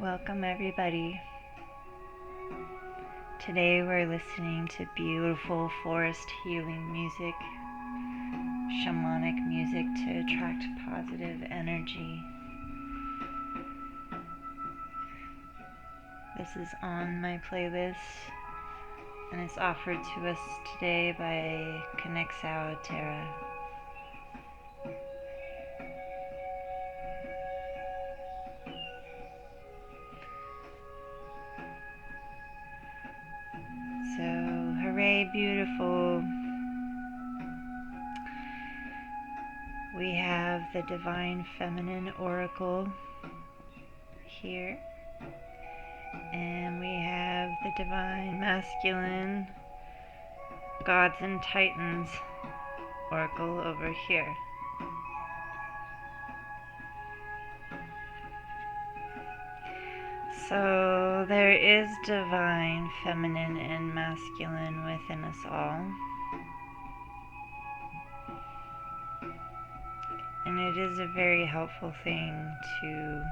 Welcome everybody. Today we're listening to beautiful forest healing music, shamanic music to attract positive energy. This is on my playlist and it's offered to us today by Lunasalutare. So, hooray, beautiful. We have the Divine Feminine Oracle here. And we have the Divine Masculine Gods and Titans Oracle over here. So there is divine feminine and masculine within us all. And it is a very helpful thing to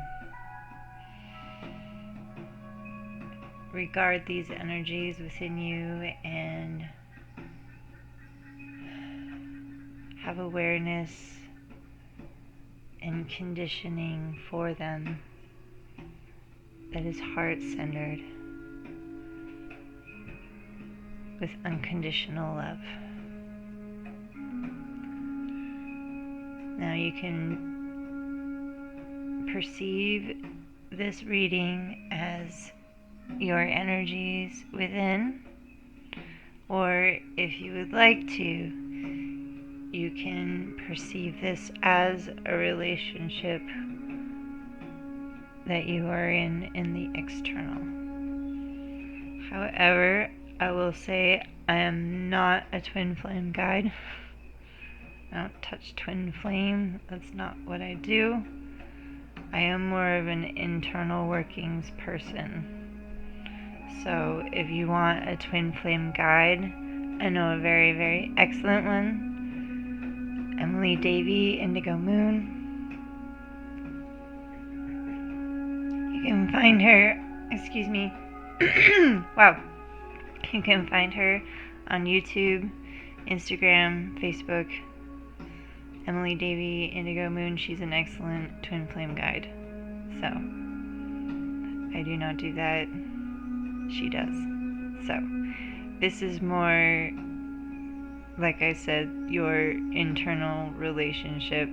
regard these energies within you and have awareness and conditioning for them that is heart-centered with unconditional love. Now you can perceive this reading as your energies within, or if you would like to, you can perceive this as a relationship that you are in the external. However, I will say I am not a twin flame guide. I don't touch twin flame. That's not what I do. I am more of an internal workings person. So if you want a twin flame guide, I know a very, very excellent one. Emily Davey, Indigo Moon. You can find her, wow. You can find her on YouTube, Instagram, Facebook. Emily Davey, Indigo Moon. She's an excellent twin flame guide. So, I do not do that. She does. So, this is more, like I said, your internal relationship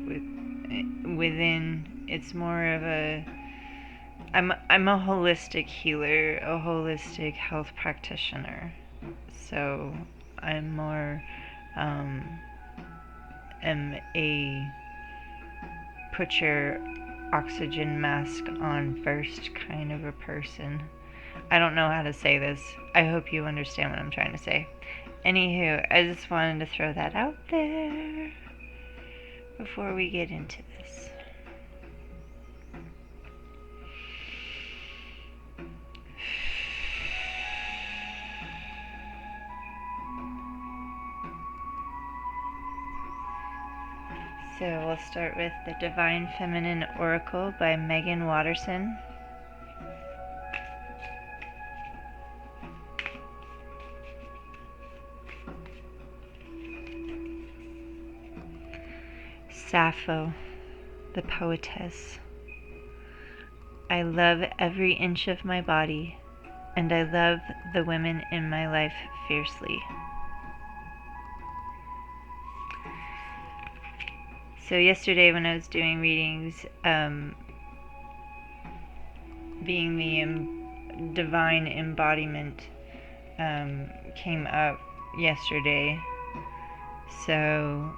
within. It's more of a, I'm a holistic healer, a holistic health practitioner. So, I'm more, am a put your oxygen mask on first kind of a person. I don't know how to say this. I hope you understand what I'm trying to say. Anywho, I just wanted to throw that out there before we get into this. So we'll start with the Divine Feminine Oracle by Megan Watterson. Sappho, the poetess. I love every inch of my body, and I love the women in my life fiercely. So yesterday when I was doing readings, being the divine embodiment came up yesterday. So,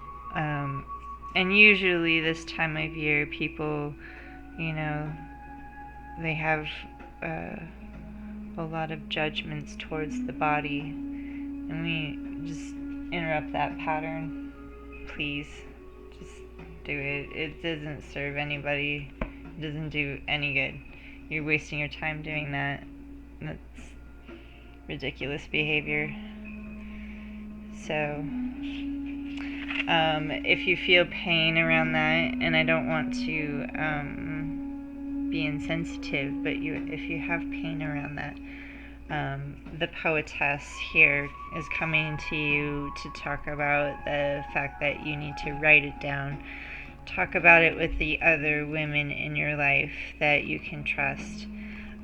and usually this time of year people, they have a lot of judgments towards the body. And we just interrupt that pattern, please. Just do it. It doesn't serve anybody. It doesn't do any good. You're wasting your time doing that. That's ridiculous behavior. So, if you feel pain around that, and I don't want to be insensitive, but if you have pain around that, the poetess here is coming to you to talk about the fact that you need to write it down. Talk about it with the other women in your life that you can trust.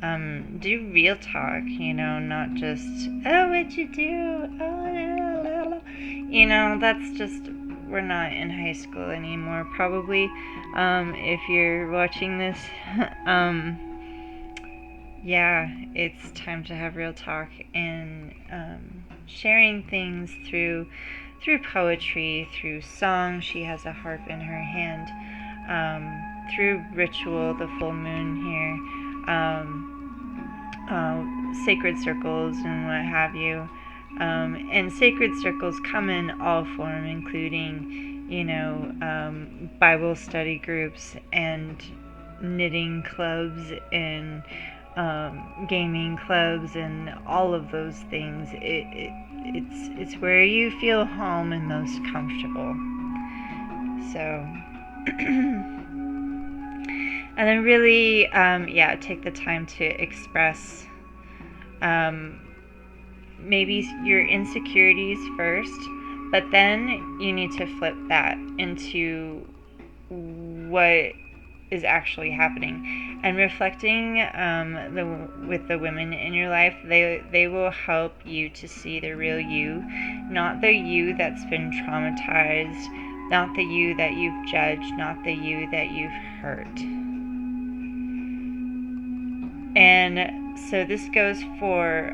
Do real talk, not just, oh, what'd you do? Oh, that's just, we're not in high school anymore, probably. If you're watching this, yeah, it's time to have real talk and sharing things through poetry, through song. She has a harp in her hand. Through ritual, the full moon here, sacred circles and what have you. And sacred circles come in all form, including, Bible study groups and knitting clubs and gaming clubs and all of those things. It's where you feel home and most comfortable. So, and then really, take the time to express maybe your insecurities first, but then you need to flip that into what is actually happening, and reflecting with the women in your life. They will help you to see the real you, not the you that's been traumatized, not the you that you've judged, not the you that you've hurt. And so this goes for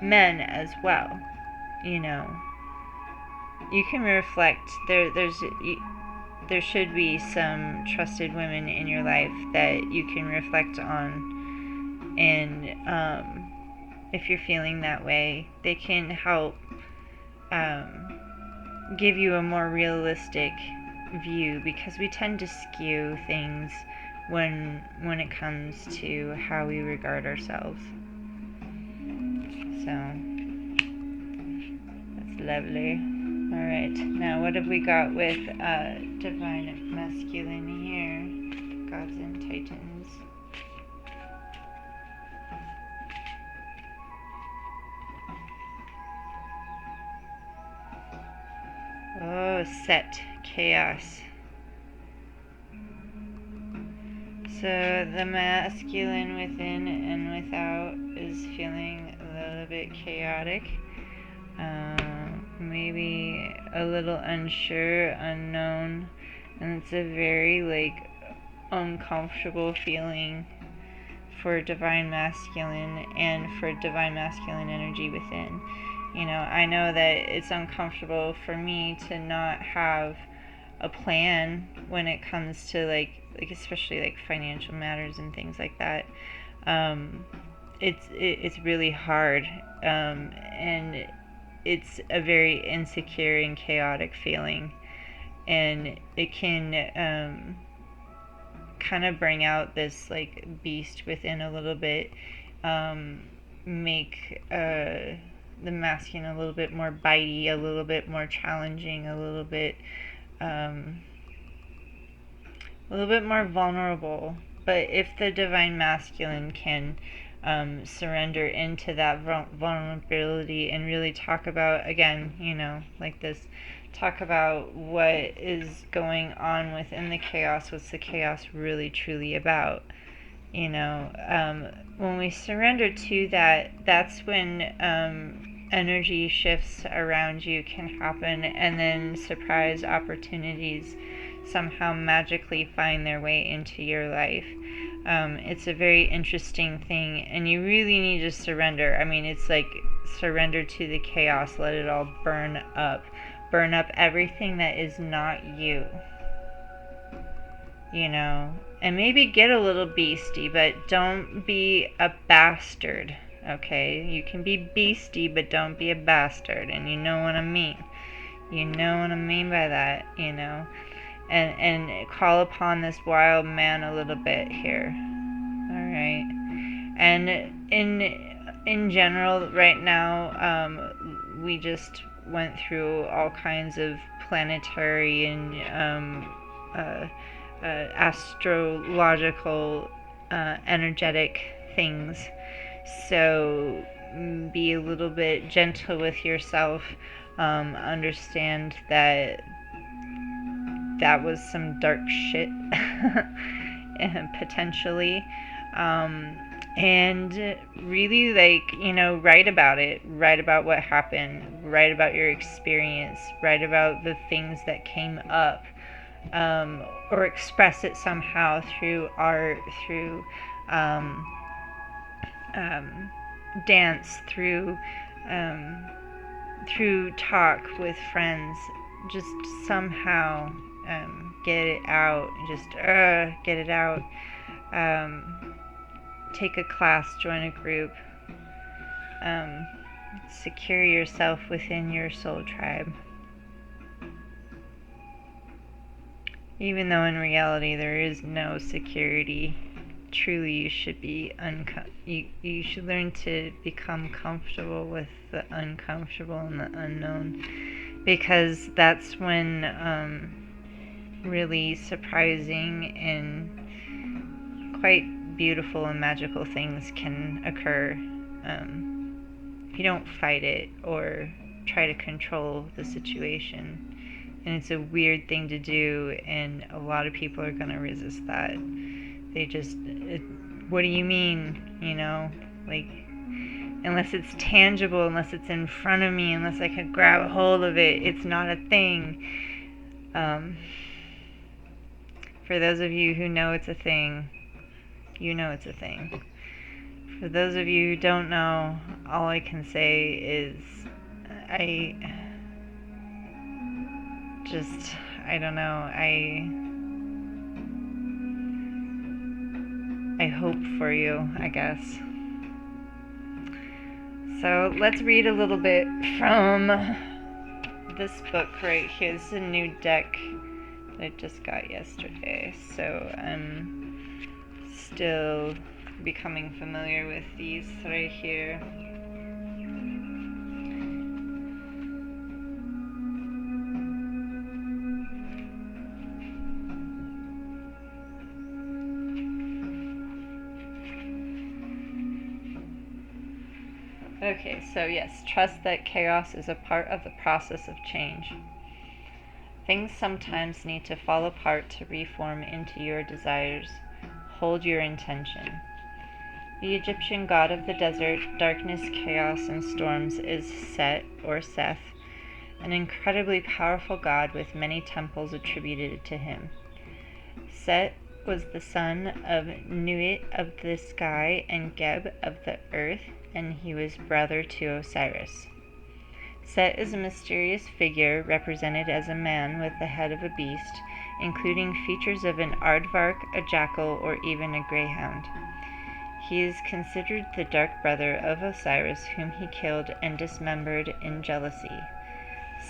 men as well. You can reflect. There should be some trusted women in your life that you can reflect on, and if you're feeling that way, they can help give you a more realistic view, because we tend to skew things when it comes to how we regard ourselves. So that's lovely. Alright, now what have we got with divine masculine here? Gods and Titans. Oh, set. Chaos. So the masculine within and without is feeling a little bit chaotic. Maybe a little unsure, unknown, and it's a very uncomfortable feeling for divine masculine and for divine masculine energy within. I know that it's uncomfortable for me to not have a plan when it comes to especially financial matters and things like that. It's really hard, and it's a very insecure and chaotic feeling, and it can kind of bring out this beast within a little bit, make the masculine a little bit more bitey, a little bit more challenging, a little bit more vulnerable. But if the divine masculine can surrender into that vulnerability and really talk about, again, talk about what is going on within the chaos, what's the chaos really truly about. When we surrender to that, that's when energy shifts around you can happen, and then surprise opportunities somehow magically find their way into your life. It's a very interesting thing, and you really need to surrender. It's surrender to the chaos, let it all burn up everything that is not you. And maybe get a little beastie, but don't be a bastard, okay? You can be beastie, but don't be a bastard, and you know what I mean. You know what I mean by that, and call upon this wild man a little bit here. Alright. And in general, right now, we just went through all kinds of planetary and astrological, energetic things. So be a little bit gentle with yourself. Understand that that was some dark shit, potentially. And really, write about it. Write about what happened. Write about your experience. Write about the things that came up. Or express it somehow through art, through dance, through talk with friends. Just somehow get it out. Just get it out. Take a class, join a group. Secure yourself within your soul tribe. Even though in reality there is no security, truly you should be you should learn to become comfortable with the uncomfortable and the unknown, because that's when really surprising and quite beautiful and magical things can occur. If you don't fight it or try to control the situation. And it's a weird thing to do, and a lot of people are going to resist that. They just, what do you mean? Unless it's tangible, unless it's in front of me, unless I can grab a hold of it, it's not a thing. For those of you who know it's a thing, you know it's a thing. For those of you who don't know, all I can say is I don't know, I hope for you, I guess. So let's read a little bit from this book right here. This is a new deck that I just got yesterday, so I'm still becoming familiar with these right here. Okay, so yes, trust that chaos is a part of the process of change. Things sometimes need to fall apart to reform into your desires. Hold your intention. The Egyptian god of the desert, darkness, chaos, and storms is Set, or Seth, an incredibly powerful god with many temples attributed to him. Set was the son of Nuit of the sky and Geb of the earth, and he was brother to Osiris. Set is a mysterious figure represented as a man with the head of a beast, including features of an aardvark, a jackal, or even a greyhound. He is considered the dark brother of Osiris, whom he killed and dismembered in jealousy.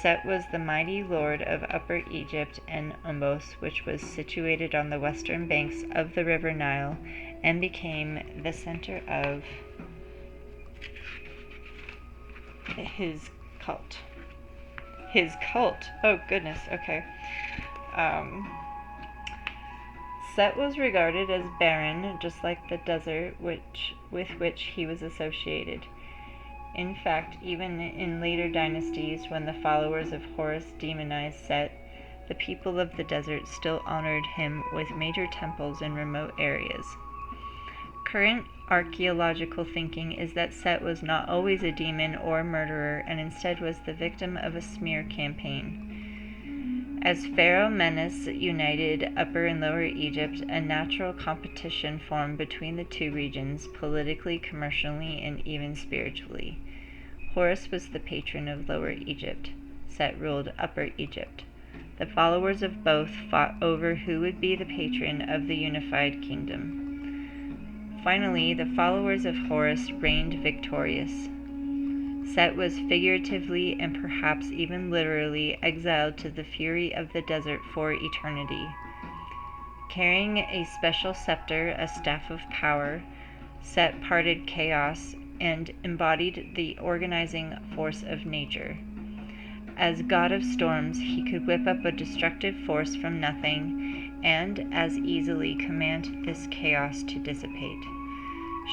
Set was the mighty lord of Upper Egypt and Ombos, which was situated on the western banks of the river Nile, and became the center of his cult. His cult? Oh goodness, okay. Set was regarded as barren, just like the desert with which he was associated. In fact, even in later dynasties, when the followers of Horus demonized Set, the people of the desert still honored him with major temples in remote areas. Current archaeological thinking is that Set was not always a demon or murderer, and instead was the victim of a smear campaign. As Pharaoh Menes united Upper and Lower Egypt, a natural competition formed between the two regions, politically, commercially, and even spiritually. Horus was the patron of Lower Egypt. Set ruled Upper Egypt. The followers of both fought over who would be the patron of the unified kingdom. Finally, the followers of Horus reigned victorious. Set was figuratively and perhaps even literally exiled to the fury of the desert for eternity. Carrying a special scepter, a staff of power, Set parted chaos and embodied the organizing force of nature. As god of storms, he could whip up a destructive force from nothing and as easily command this chaos to dissipate.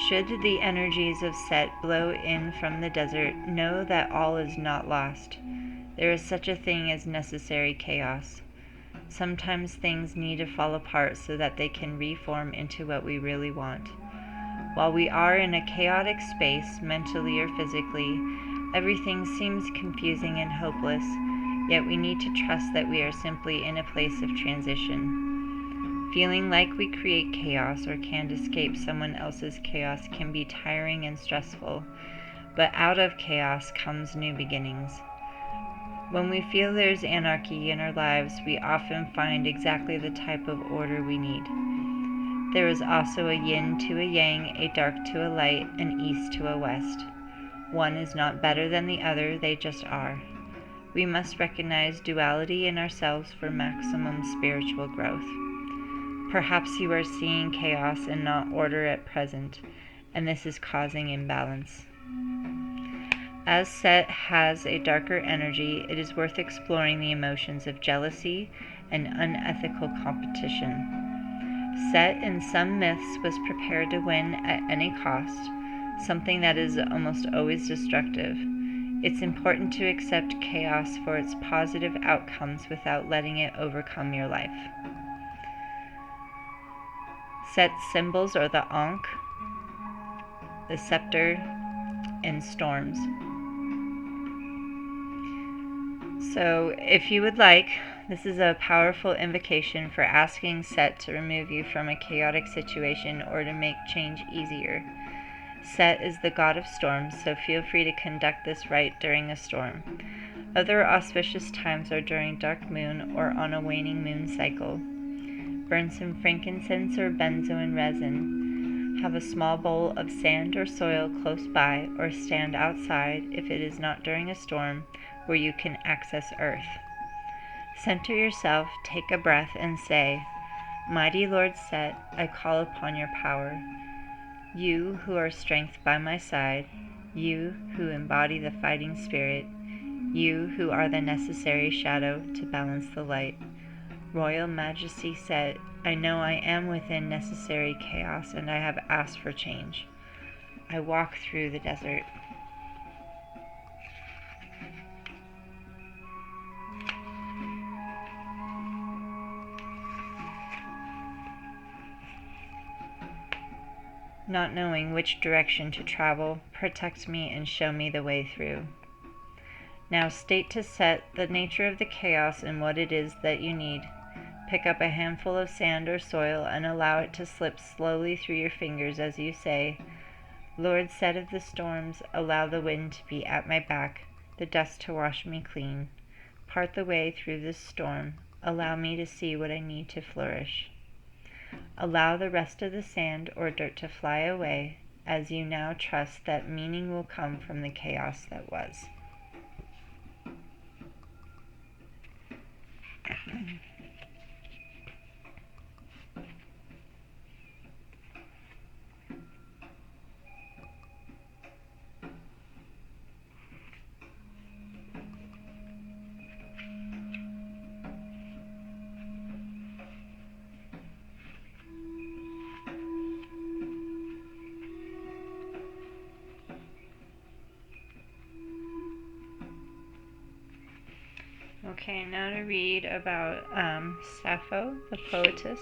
Should the energies of Set blow in from the desert, know that all is not lost. There is such a thing as necessary chaos. Sometimes things need to fall apart so that they can reform into what we really want. While we are in a chaotic space, mentally or physically, everything seems confusing and hopeless, yet we need to trust that we are simply in a place of transition. Feeling like we create chaos or can't escape someone else's chaos can be tiring and stressful, but out of chaos comes new beginnings. When we feel there's anarchy in our lives, we often find exactly the type of order we need. There is also a yin to a yang, a dark to a light, an east to a west. One is not better than the other, they just are. We must recognize duality in ourselves for maximum spiritual growth. Perhaps you are seeing chaos and not order at present, and this is causing imbalance. As Set has a darker energy, it is worth exploring the emotions of jealousy and unethical competition. Set in some myths was prepared to win at any cost, something that is almost always destructive. It's important to accept chaos for its positive outcomes without letting it overcome your life. Set's symbols are the Ankh, the scepter, and storms. So, if you would like, this is a powerful invocation for asking Set to remove you from a chaotic situation or to make change easier. Set is the god of storms, so feel free to conduct this rite during a storm. Other auspicious times are during dark moon or on a waning moon cycle. Burn some frankincense or benzoin resin. Have a small bowl of sand or soil close by, or stand outside if it is not during a storm where you can access earth. Center yourself, take a breath, and say, "Mighty Lord Set, I call upon your power. You who are strength by my side, you who embody the fighting spirit, you who are the necessary shadow to balance the light. Royal Majesty Set, I know I am within necessary chaos and I have asked for change. I walk through the desert." Not knowing which direction to travel, protect me and show me the way through. Now state to Set the nature of the chaos and what it is that you need. Pick up a handful of sand or soil and allow it to slip slowly through your fingers as you say, "Lord Set of the storms, allow the wind to be at my back, the dust to wash me clean. Part the way through this storm. Allow me to see what I need to flourish." Allow the rest of the sand or dirt to fly away as you now trust that meaning will come from the chaos that was. Okay, now to read about Sappho, the poetess.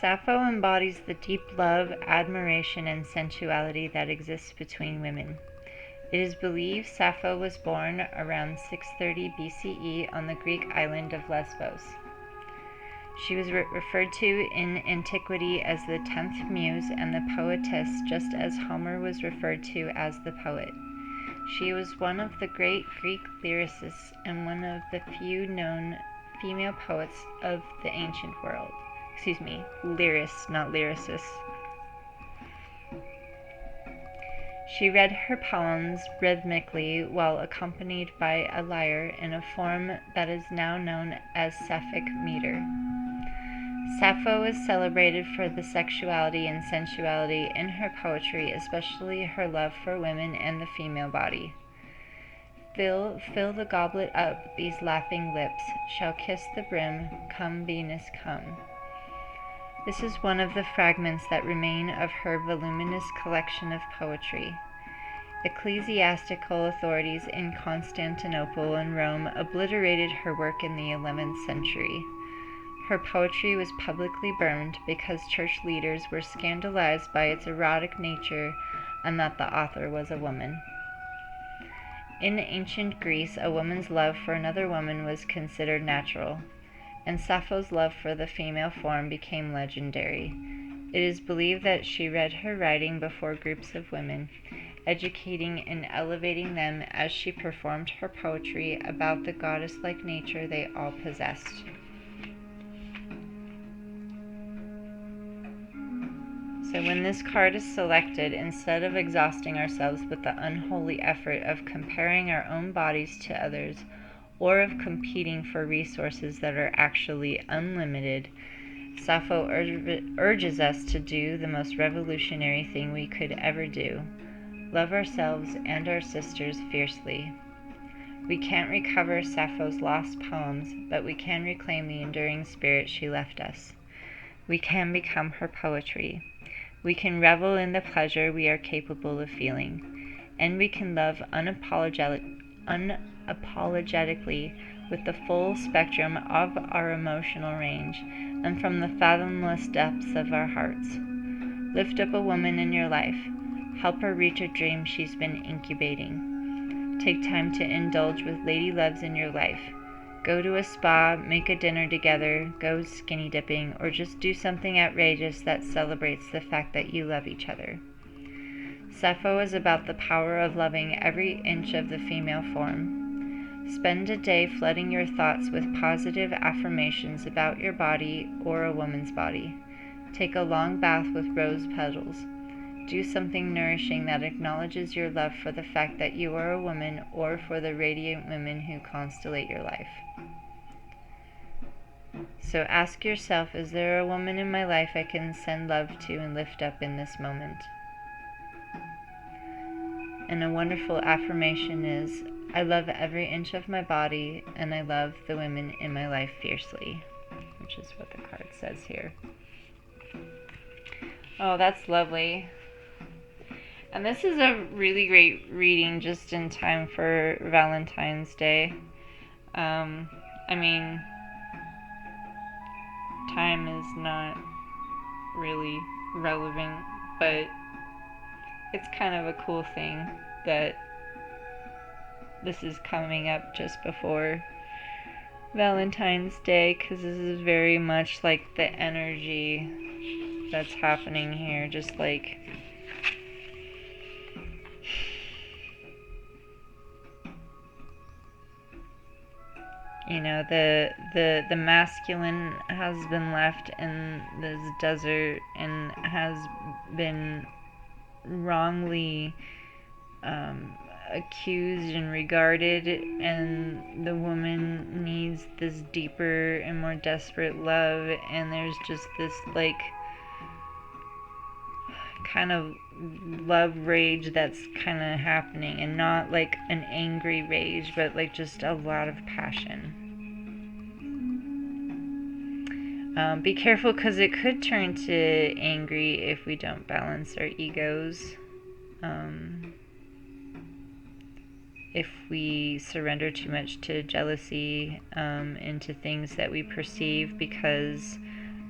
Sappho embodies the deep love, admiration, and sensuality that exists between women. It is believed Sappho was born around 630 BCE on the Greek island of Lesbos. She was referred to in antiquity as the 10th muse and the poetess, just as Homer was referred to as the poet. She was one of the great Greek lyricists and one of the few known female poets of the ancient world. Lyrists, not lyricists. She read her poems rhythmically while accompanied by a lyre in a form that is now known as Sapphic meter. Sappho is celebrated for the sexuality and sensuality in her poetry, especially her love for women and the female body. Fill the goblet up, these laughing lips shall kiss the brim, come Venus, come. This is one of the fragments that remain of her voluminous collection of poetry. Ecclesiastical authorities in Constantinople and Rome obliterated her work in the 11th century. Her poetry was publicly burned because church leaders were scandalized by its erotic nature and that the author was a woman. In ancient Greece, a woman's love for another woman was considered natural, and Sappho's love for the female form became legendary. It is believed that she read her writing before groups of women, educating and elevating them as she performed her poetry about the goddess-like nature they all possessed. So when this card is selected, instead of exhausting ourselves with the unholy effort of comparing our own bodies to others, or of competing for resources that are actually unlimited, Sappho urges us to do the most revolutionary thing we could ever do: love ourselves and our sisters fiercely. We can't recover Sappho's lost poems, but we can reclaim the enduring spirit she left us. We can become her poetry. We can revel in the pleasure we are capable of feeling, and we can love unapologetically with the full spectrum of our emotional range and from the fathomless depths of our hearts. Lift up a woman in your life. Help her reach a dream she's been incubating. Take time to indulge with lady loves in your life. Go to a spa, make a dinner together, go skinny dipping, or just do something outrageous that celebrates the fact that you love each other. Sappho is about the power of loving every inch of the female form. Spend a day flooding your thoughts with positive affirmations about your body or a woman's body. Take a long bath with rose petals. Do something nourishing that acknowledges your love for the fact that you are a woman or for the radiant women who constellate your life. So ask yourself, is there a woman in my life I can send love to and lift up in this moment? And a wonderful affirmation is, I love every inch of my body and I love the women in my life fiercely, which is what the card says here. Oh, that's lovely. And this is a really great reading just in time for Valentine's Day. I mean, time is not really relevant, but it's kind of a cool thing that this is coming up just before Valentine's Day, because this is very much like the energy that's happening here, just like you know, the masculine has been left in this desert and has been wrongly accused and regarded, and the woman needs this deeper and more desperate love, and there's just this like kind of love rage that's kind of happening, and not like an angry rage, but like just a lot of passion. Be careful, because it could turn to angry if we don't balance our egos. If we surrender too much to jealousy, into things that we perceive, because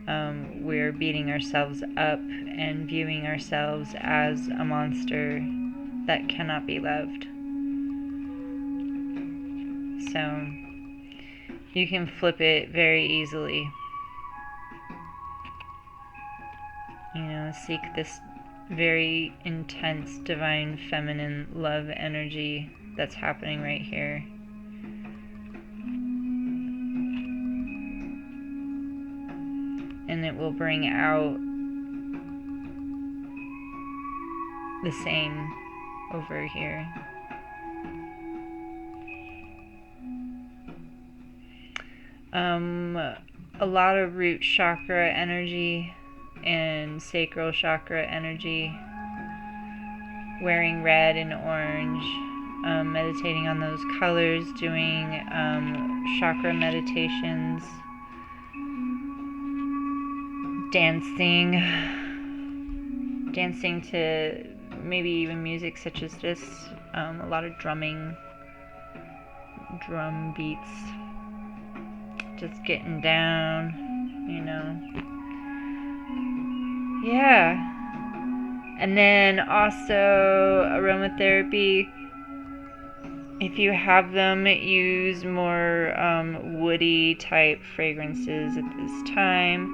we're beating ourselves up and viewing ourselves as a monster that cannot be loved. So you can flip it very easily. You know, seek this very intense divine feminine love energy that's happening right here. And it will bring out the same over here. A lot of root chakra energy and sacral chakra energy, wearing red and orange, meditating on those colors, doing chakra meditations, dancing to maybe even music such as this, a lot of drumming, drum beats, just getting down, you know. Yeah. And then also aromatherapy. If you have them, use more woody type fragrances at this time.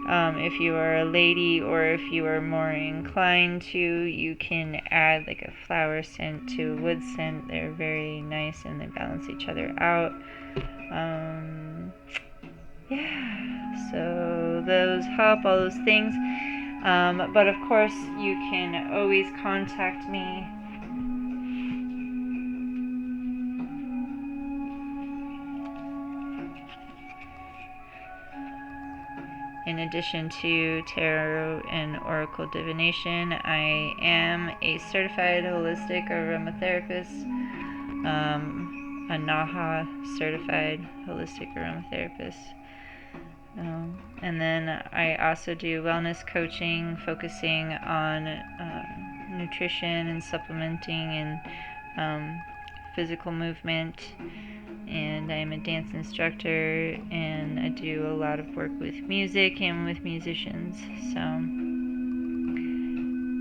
If you are a lady, or if you are more inclined to, you can add like a flower scent to a wood scent. They're very nice and they balance each other out. Yeah, so those help, all those things. But of course, you can always contact me. In addition to tarot and oracle divination, I am a certified holistic aromatherapist, a NAHA certified holistic aromatherapist. And then I also do wellness coaching, focusing on nutrition and supplementing and physical movement. And I'm a dance instructor, and I do a lot of work with music and with musicians. So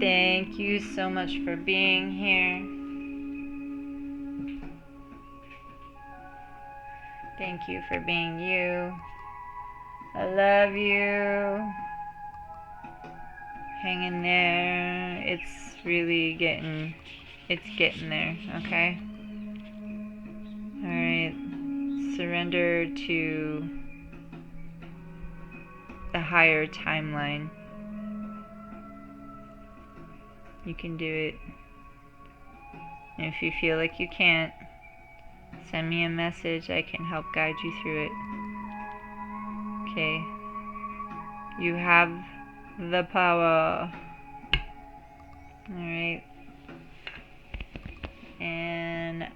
thank you so much for being here. Thank you for being you. I love you. Hang in there. It's really getting there, okay? Alright. Surrender to the higher timeline. You can do it. And if you feel like you can't, send me a message. I can help guide you through it. Okay? You have the power. Alright. And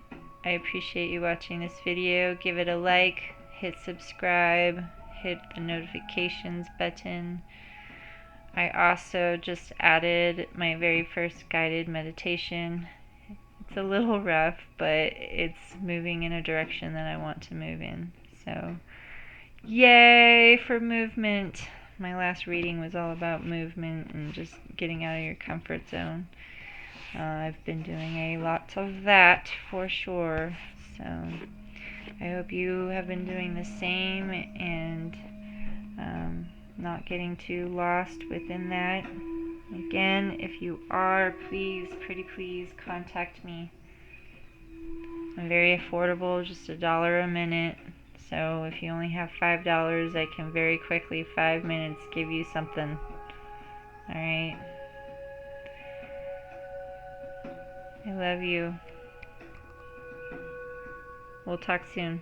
I appreciate you watching this video. Give it a like, hit subscribe, hit the notifications button. I also just added my very first guided meditation. It's a little rough, but it's moving in a direction that I want to move in. So, yay for movement! My last reading was all about movement and just getting out of your comfort zone. I've been doing a lot of that for sure. So, I hope you have been doing the same and not getting too lost within that. Again, if you are, please, pretty please, contact me. I'm very affordable, just $1 a minute. So if you only have $5, I can very quickly, 5 minutes, give you something. Alright? I love you. We'll talk soon.